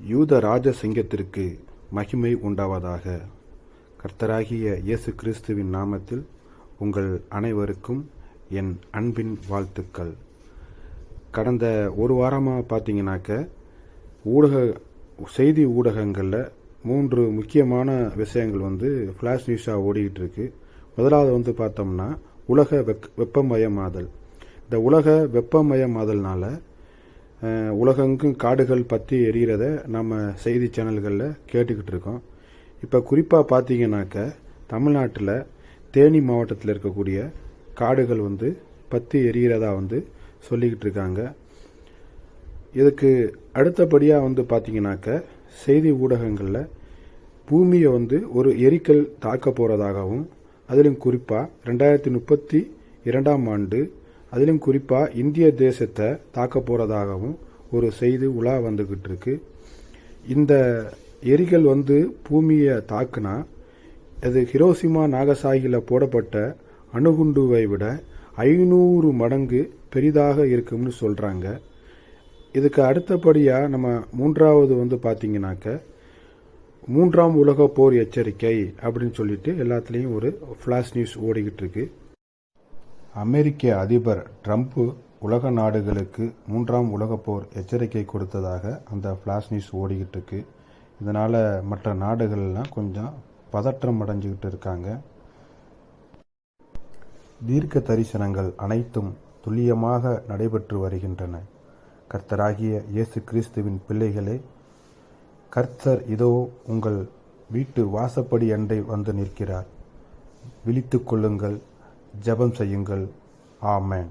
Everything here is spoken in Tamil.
யூத ராஜ சிங்கத்திற்கு மகிமை உண்டாவதாக. கர்த்தராகிய இயேசு கிறிஸ்துவின் நாமத்தில் உங்கள் அனைவருக்கும் என் அன்பின் வாழ்த்துக்கள். கடந்த ஒரு வாரமாக பார்த்தீங்கன்னாக்க செய்தி ஊடகங்களில் 3 முக்கியமான விஷயங்கள் ஃப்ளாஷ் நியூஸாக ஓடிக்கிட்டு இருக்கு. முதலாவது பார்த்தோம்னா உலக வெப்பமயமாதல். இந்த உலக வெப்பமயமாதல்னால உலகெங்கும் காடுகள் பற்றி எரிகிறத நம்ம செய்தி சேனல்களில் கேட்டுக்கிட்டு இருக்கோம். இப்போ குறிப்பாக பார்த்தீங்கன்னாக்க தமிழ்நாட்டில் தேனி மாவட்டத்தில் இருக்கக்கூடிய காடுகள் பற்றி எரிகிறதா சொல்லிக்கிட்டு இருக்காங்க. இதுக்கு அடுத்தபடியாக பார்த்தீங்கன்னாக்க செய்தி ஊடகங்களில் பூமியை ஒரு எரிக்கல் தாக்க போகிறதாகவும், அதிலும் குறிப்பாக 2032ஆம் ஆண்டு அதிலும் குறிப்பாக இந்திய தேசத்தை தாக்க போகிறதாகவும் ஒரு செய்தி உலா வந்துக்கிட்டு இருக்கு. இந்த எரிகள் பூமியை தாக்குனா அது ஹிரோஷிமா நாகசாகியில் போடப்பட்ட அணுகுண்டுவை விட 500 மடங்கு பெரிதாக இருக்கும்னு சொல்கிறாங்க. இதுக்கு அடுத்தபடியாக நம்ம மூன்றாவது பார்த்தீங்கன்னாக்க 3ஆம் உலக போர் எச்சரிக்கை அப்படின்னு சொல்லிட்டு எல்லாத்துலேயும் ஒரு ஃப்ளாஷ் நியூஸ் ஓடிக்கிட்டு இருக்கு. அமெரிக்க அதிபர் ட்ரம்ப் உலக நாடுகளுக்கு 3ஆம் உலக போர் எச்சரிக்கை கொடுத்ததாக அந்த ஃப்ளாஷ் நியூஸ் ஓடிக்கிட்டு இருக்கு. இதனால் மற்ற நாடுகள்லாம் கொஞ்சம் பதற்றம் அடைஞ்சிக்கிட்டு இருக்காங்க. தீர்க்க தரிசனங்கள் அனைத்தும் துல்லியமாக நடைபெற்று வருகின்றன. கர்த்தராகிய இயேசு கிறிஸ்துவின் பிள்ளைகளே, கர்த்தர் இதோ உங்கள் வீட்டு வாசப்படி அண்டை வந்து நிற்கிறார். விழித்துக் கொள்ளுங்கள், ஜெபம் செய்யுங்கள். ஆமென்.